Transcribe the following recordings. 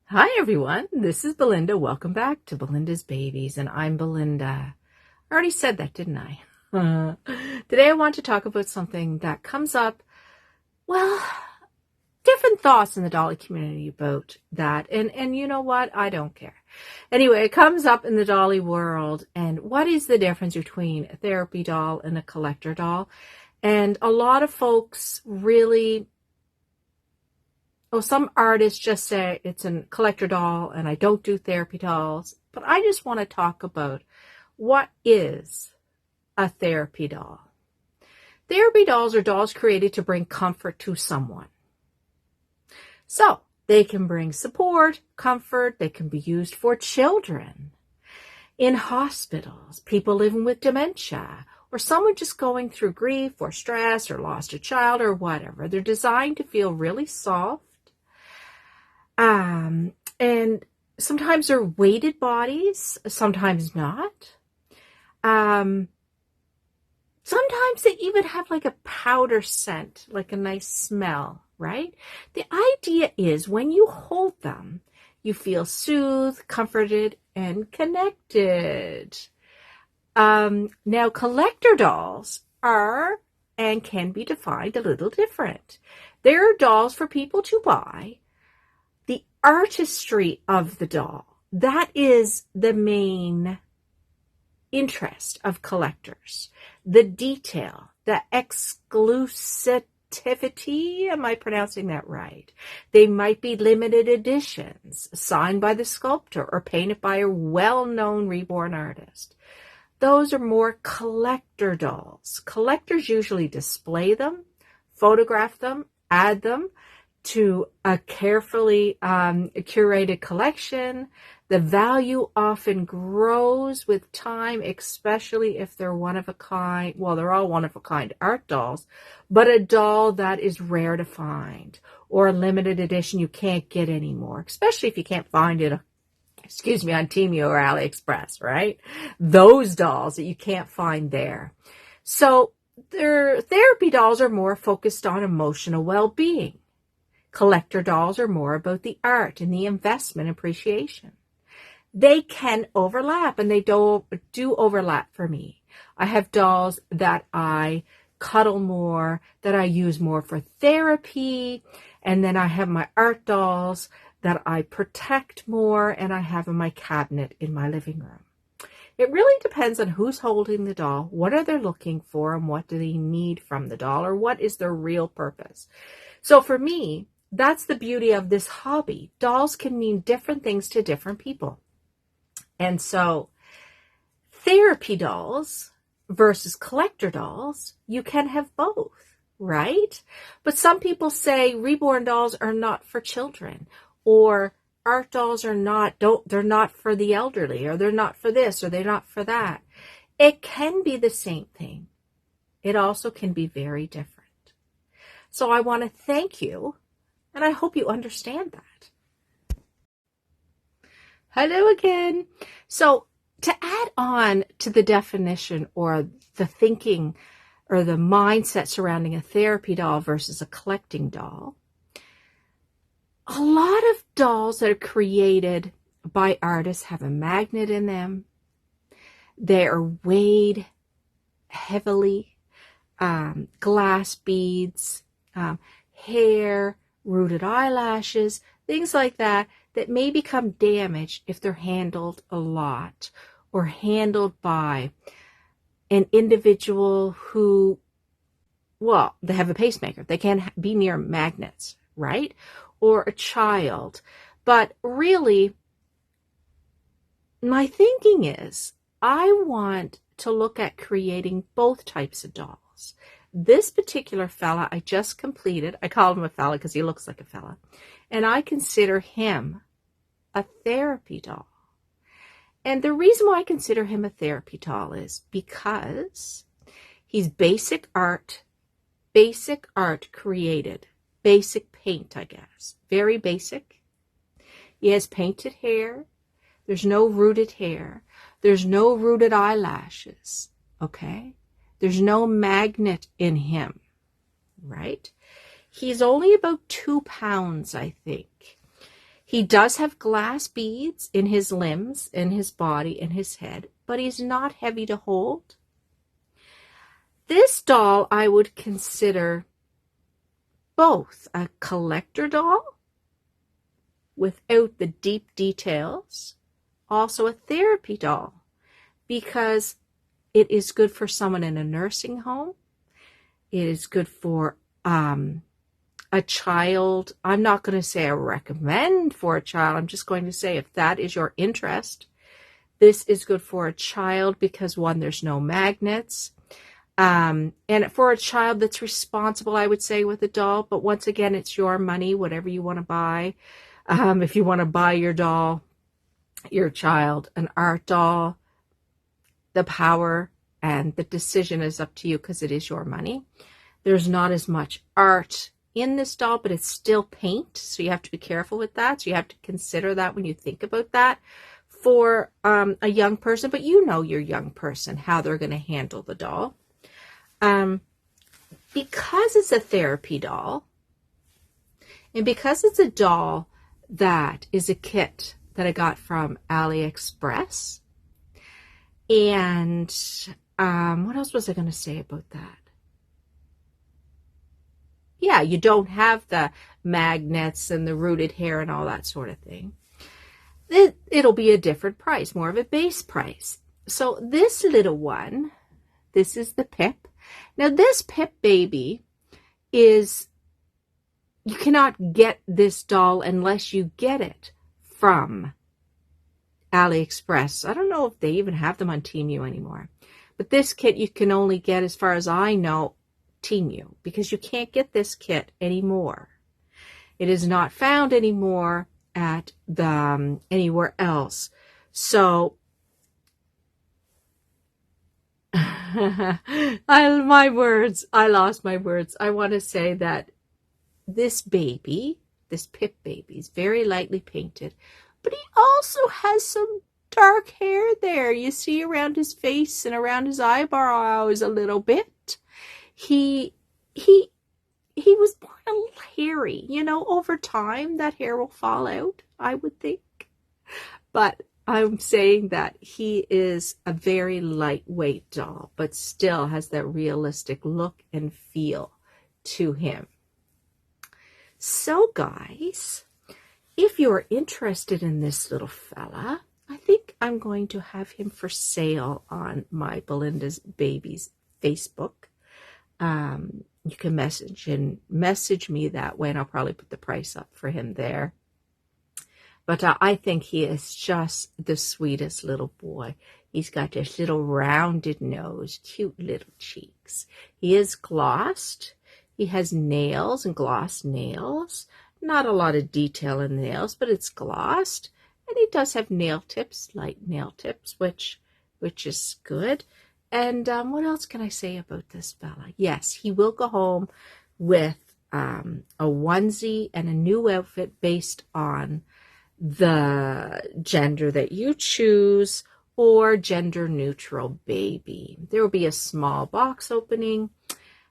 Hi everyone, this is Belinda. Welcome back to Belinda's Babies, and I'm Belinda. I already said that, didn't I? Today I want to talk about something that comes up, well, different thoughts in the dolly community about that. And you know what? I don't care. Anyway, it comes up in the dolly world, and what is the difference between a therapy doll and a collector doll? And a lot of folks really some artists just say it's a collector doll and I don't do therapy dolls, but I just want to talk about what is a therapy doll. Therapy dolls are dolls created to bring comfort to someone. So they can bring support, comfort, they can be used for children, in hospitals, people living with dementia, or someone just going through grief or stress or lost a child or whatever. They're designed to feel really soft. And sometimes they're weighted bodies, sometimes not. Sometimes they even have like a powder scent, like a nice smell, right? The idea is when you hold them, you feel soothed, comforted, and connected. Now, collector dolls are and can be defined a little different. There are dolls for people to buy. The artistry of the doll, that is the main interest of collectors. The detail, the exclusivity, am I pronouncing that right? They might be limited editions, signed by the sculptor or painted by a well-known reborn artist. Those are more collector dolls. Collectors usually display them, photograph them, add them to a carefully curated collection. The value often grows with time, especially if they're one of a kind. Well, they're all one of a kind art dolls, but a doll that is rare to find or a limited edition you can't get anymore, especially if you can't find it, on Temu or AliExpress, right? Those dolls that you can't find there. So their therapy dolls are more focused on emotional well-being. Collector dolls are more about the art and the investment appreciation. They can overlap, and they do overlap for me. I have dolls that I cuddle more, that I use more for therapy, and then I have my art dolls that I protect more and I have in my cabinet in my living room. It really depends on who's holding the doll, what are they looking for, and what do they need from the doll, or what is their real purpose. So for me, that's the beauty of this hobby. Dolls can mean different things to different people. And so therapy dolls versus collector dolls, you can have both, right? But some people say reborn dolls are not for children, or art dolls are they're not for the elderly, or they're not for this, or they're not for that. It can be the same thing. It also can be very different. So I want to thank you, and I hope you understand that. Hello again. So to add on to the definition or the thinking or the mindset surrounding a therapy doll versus a collecting doll, a lot of dolls that are created by artists have a magnet in them. They are weighed heavily, glass beads, hair, rooted eyelashes, things like that may become damaged if they're handled a lot or handled by an individual who, well, they have a pacemaker. They can't be near magnets, right? Or a child. But really, my thinking is I want to look at creating both types of dolls. This particular fella I just completed, I call him a fella because he looks like a fella, and I consider him a therapy doll. And the reason why I consider him a therapy doll is because he's basic art created, basic paint, I guess, very basic. He has painted hair. There's no rooted hair. There's no rooted eyelashes, okay? There's no magnet in him, right? He's only about 2 pounds, I think. He does have glass beads in his limbs, in his body, in his head, but he's not heavy to hold. This doll I would consider both a collector doll without the deep details, also a therapy doll, because it is good for someone in a nursing home. It is good for a child. I'm not going to say I recommend for a child. I'm just going to say if that is your interest, this is good for a child because, one, there's no magnets. And for a child that's responsible, I would say, with a doll. But once again, it's your money, whatever you want to buy. If you want to buy your doll, your child, an art doll, the power and the decision is up to you because it is your money. There's not as much art in this doll, but it's still paint. So you have to be careful with that. So you have to consider that when you think about that for a young person. But you know your young person, how they're going to handle the doll. Because it's a therapy doll, and because it's a doll that is a kit that I got from AliExpress, and what else was I going to say about that? Yeah, you don't have the magnets and the rooted hair and all that sort of thing. It'll be a different price, more of a base price. So this little one, this is the Pip. Now this Pip Baby is, you cannot get this doll unless you get it from AliExpress. I don't know if they even have them on Temu anymore. But this kit you can only get, as far as I know, Temu, because you can't get this kit anymore. It is not found anymore at the anywhere else. So I lost my words. I want to say that this baby, this Pip Baby, is very lightly painted, but he also has some dark hair there. You see around his face and around his eyebrows a little bit. He was born a little hairy. You know, over time that hair will fall out, I would think. But I'm saying that he is a very lightweight doll, but still has that realistic look and feel to him. So guys, if you're interested in this little fella, I think I'm going to have him for sale on my Belinda's Babies Facebook. You can message me that way, and I'll probably put the price up for him there. But I think he is just the sweetest little boy. He's got this little rounded nose, cute little cheeks. He is glossed. He has nails and gloss nails. Not a lot of detail in the nails, but it's glossed. And he does have nail tips, light nail tips, which is good. And what else can I say about this fella? Yes, he will go home with a onesie and a new outfit based on the gender that you choose, or gender neutral baby. There will be a small box opening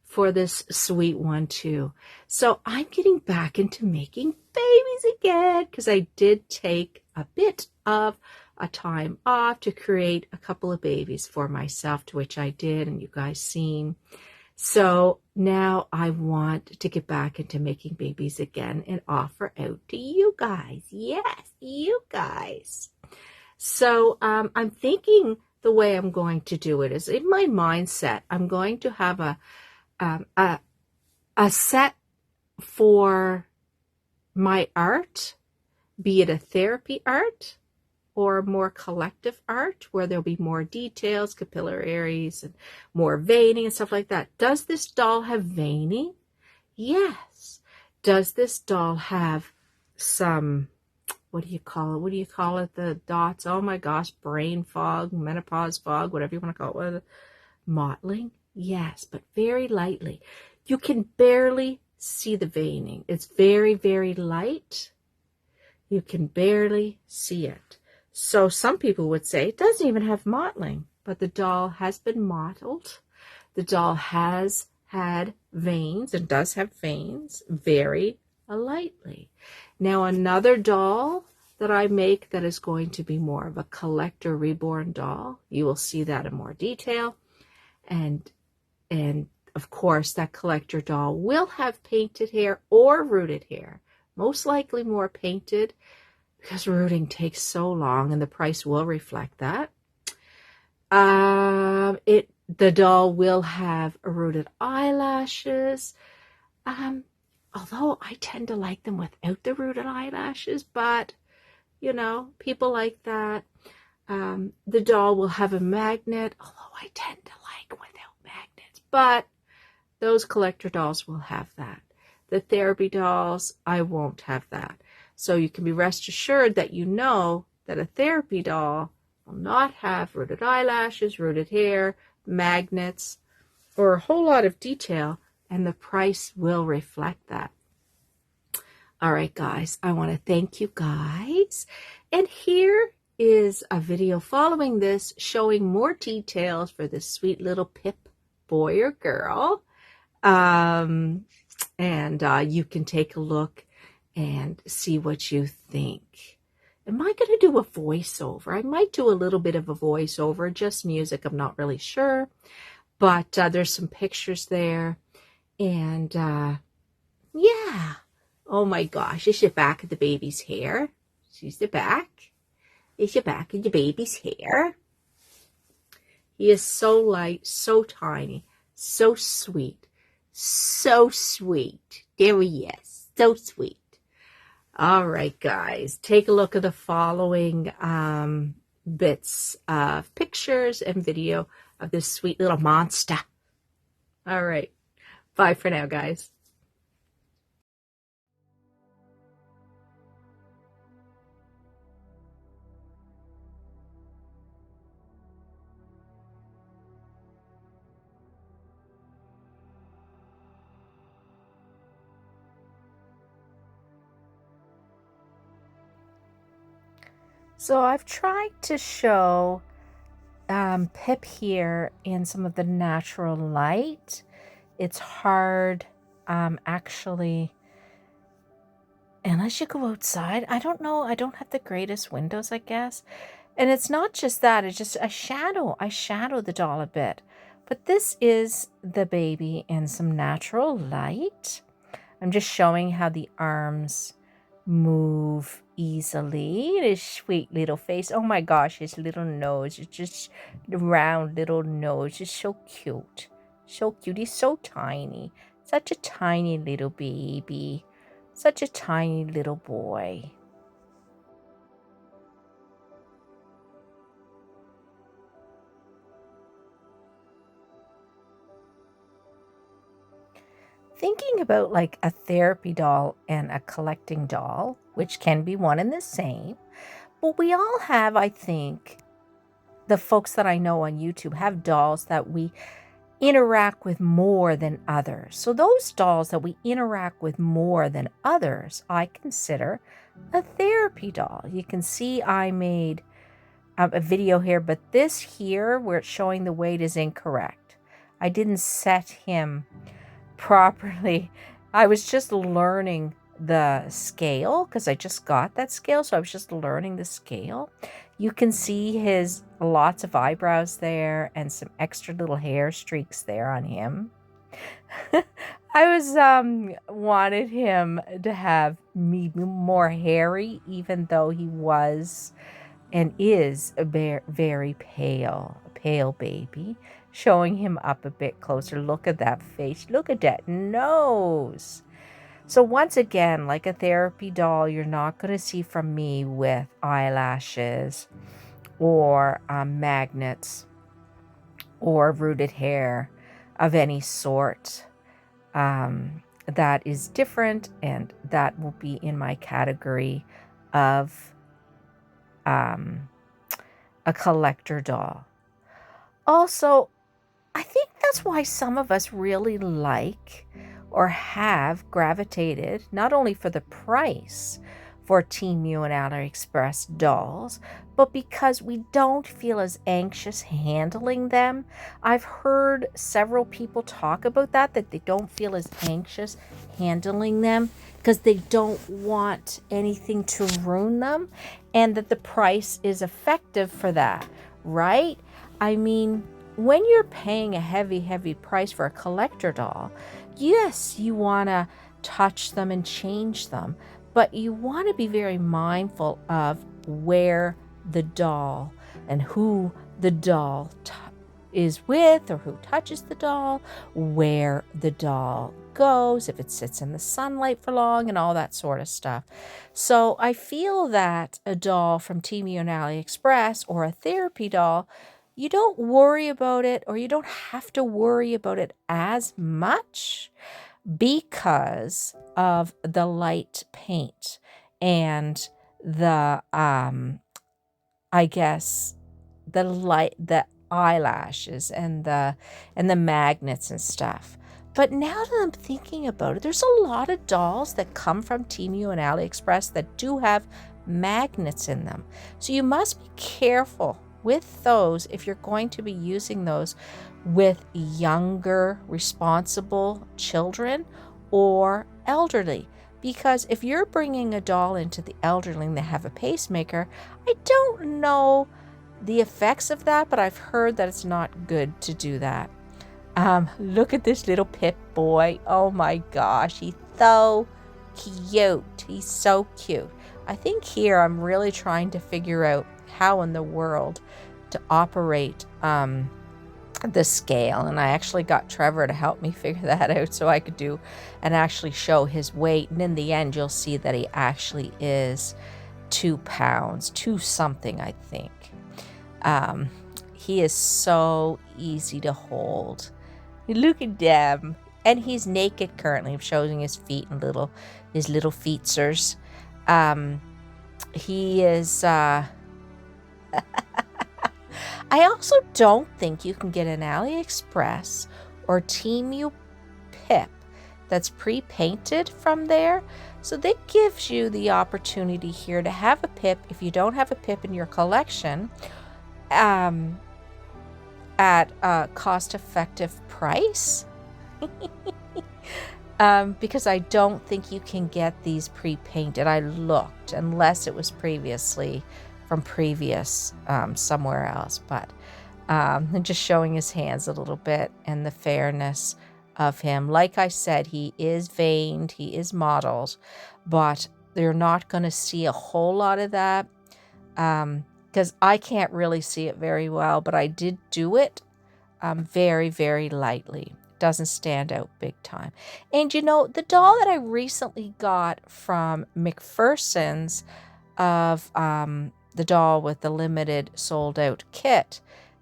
for this sweet one too. So I'm getting back into making babies again because I did take a bit of a time off to create a couple of babies for myself, to which I did, and you guys seen. So now I want to get back into making babies again and offer out to you guys. Yes, you guys. So I'm thinking the way I'm going to do it is, in my mindset, I'm going to have a set for my art, be it a therapy art or more collective art, where there'll be more details, capillaries, and more veining and stuff like that. Does this doll have veining? Yes. Does this doll have some, what do you call it? What do you call it? The dots? Oh my gosh, brain fog, menopause fog, whatever you want to call it. Mottling? Yes, but very lightly. You can barely see the veining. It's very, very light. You can barely see it. So some people would say it doesn't even have mottling, but the doll has been mottled. The doll has had veins and does have veins, very lightly. Now another doll that I make that is going to be more of a collector reborn doll. You will see that in more detail. And of course, that collector doll will have painted hair or rooted hair. Most likely more painted because rooting takes so long, and the price will reflect that. The doll will have rooted eyelashes. Although I tend to like them without the rooted eyelashes, but you know, people like that. The doll will have a magnet, although I tend to like without magnets, but those collector dolls will have that. The therapy dolls, I won't have that. So you can be rest assured that you know that a therapy doll will not have rooted eyelashes, rooted hair, magnets, or a whole lot of detail, and the price will reflect that. All right, guys, I want to thank you guys. And here is a video following this showing more details for this sweet little Pip boy or girl. And you can take a look and see what you think. Am I going to do a voiceover? I might do a little bit of a voiceover, just music. I'm not really sure. But there's some pictures there. And yeah. Oh my gosh, it's the back of the baby's hair. She's the back. It's the back of the baby's hair. He is so light, so tiny, so sweet. So sweet. There he is. So sweet. All right, guys. Take a look at the following bits of pictures and video of this sweet little monster. All right. Bye for now, guys. So I've tried to show Pip here in some of the natural light. It's hard, actually, unless you go outside. I don't know. I don't have the greatest windows, I guess. And it's not just that. It's just a shadow. I shadow the doll a bit. But this is the baby in some natural light. I'm just showing how the arms move easily. His sweet little face. Oh my gosh, his little nose. It's just the round little nose. It's so cute. So cute. He's so tiny. Such a tiny little baby. Such a tiny little boy. Thinking about like a therapy doll and a collecting doll, which can be one and the same, but we all have, I think, the folks that I know on YouTube have dolls that we interact with more than others. So those dolls that we interact with more than others, I consider a therapy doll. You can see I made a video here, but this here where it's showing the weight is incorrect. I didn't set him properly. I was just learning the scale because I just got that scale, so I was just learning the scale. You can see his lots of eyebrows there and some extra little hair streaks there on him. I was wanted him to have me more hairy, even though he was and is a very pale baby. Showing him up a bit closer. Look at that face. Look at that nose. So once again, like a therapy doll, you're not going to see from me with eyelashes or magnets or rooted hair of any sort. That is different, and that will be in my category of a collector doll. Also, I think that's why some of us really like or have gravitated, not only for the price, for Temu and AliExpress dolls, but because we don't feel as anxious handling them. I've heard several people talk about that they don't feel as anxious handling them because they don't want anything to ruin them, and that the price is effective for that, right? I mean, when you're paying a heavy price for a collector doll, yes, you want to touch them and change them, but you want to be very mindful of where the doll and who the doll is with, or who touches the doll, where the doll goes, if it sits in the sunlight for long, and all that sort of stuff. So I feel that a doll from Temu and AliExpress, or a therapy doll, you don't worry about it, or you don't have to worry about it as much because of the light paint and the I guess the eyelashes and the magnets and stuff. But now that I'm thinking about it, there's a lot of dolls that come from Temu and AliExpress that do have magnets in them. So you must be careful with those if you're going to be using those with younger, responsible children or elderly. Because if you're bringing a doll into the elderly and they have a pacemaker, I don't know the effects of that, but I've heard that it's not good to do that. Look at this little Pip boy. Oh my gosh, he's so cute. He's so cute. I think here I'm really trying to figure out how in the world to operate the scale, and I actually got Trevor to help me figure that out so I could do and actually show his weight, and in the end you'll see that he actually is 2 pounds, 2 something, I think. He is so easy to hold. Look at them. And he's naked currently. I'm showing his feet and his little feetsers. He is I also don't think you can get an AliExpress or Temu Pip that's pre-painted from there. So that gives you the opportunity here to have a Pip, if you don't have a Pip in your collection, at a cost-effective price. Because I don't think you can get these pre-painted. I looked, unless it was previously from previous somewhere else. But just showing his hands a little bit and the fairness of him. Like I said, he is veined, he is modeled, but they're not going to see a whole lot of that because I can't really see it very well, but I did do it very, very lightly. Doesn't stand out big time. And you know, the doll that I recently got from McPherson's of the doll with the limited sold out kit,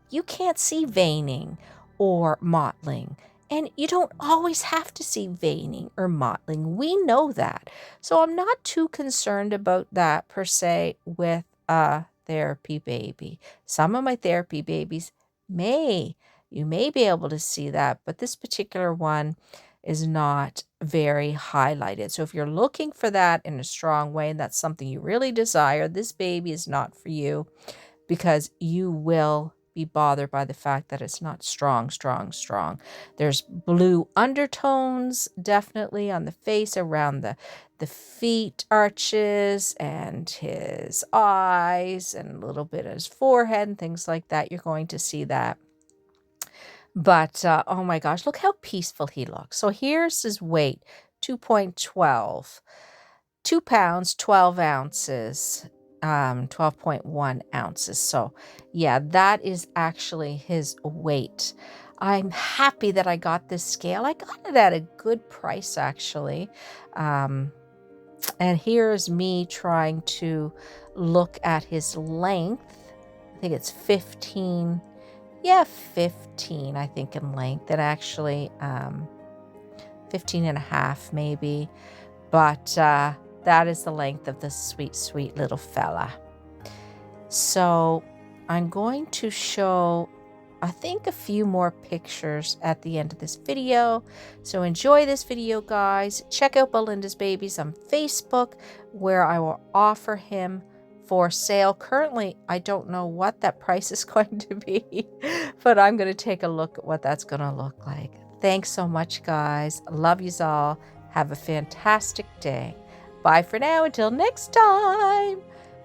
you can't see veining or mottling. And you don't always have to see veining or mottling. We know that. So I'm not too concerned about that per se with a therapy baby. Some of my therapy babies you may be able to see that, but this particular one is not very highlighted. So if you're looking for that in a strong way, and that's something you really desire, this baby is not for you, because you will be bothered by the fact that it's not strong. There's blue undertones definitely on the face, around the feet arches and his eyes, and a little bit of his forehead and things like that. You're going to see that. But, oh my gosh, look how peaceful he looks. So here's his weight, 2.12. 2 pounds, 12 ounces, 12.1 ounces. So, yeah, that is actually his weight. I'm happy that I got this scale. I got it at a good price, actually. And here's me trying to look at his length. I think it's 15. Yeah, 15, I think, in length. And actually 15 and a half, maybe. But that is the length of this sweet, sweet little fella. So I'm going to show, I think, a few more pictures at the end of this video. So enjoy this video, guys. Check out Belinda's Babies on Facebook. where I will offer him for sale. Currently, I don't know what that price is going to be, but I'm going to take a look at what that's going to look like. Thanks so much, guys. Love yous all. Have a fantastic day. Bye for now until next time.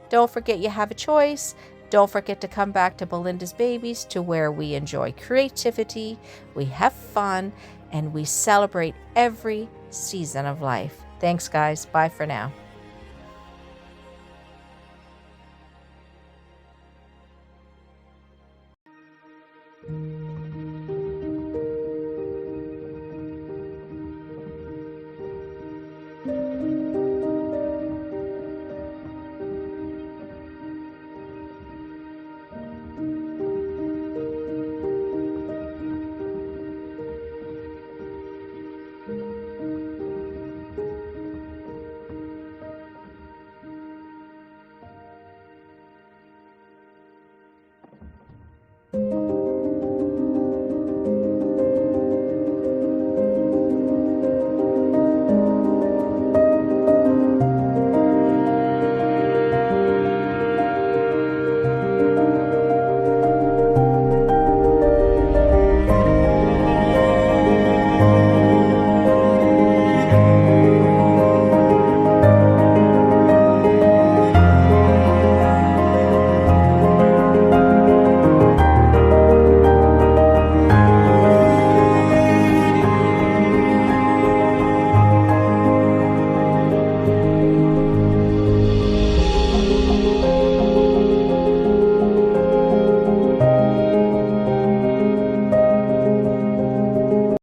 Don't forget you have a choice. Don't forget to come back to Belinda's Babies, to where we enjoy creativity, we have fun, and we celebrate every season of life. Thanks, guys. Bye for now.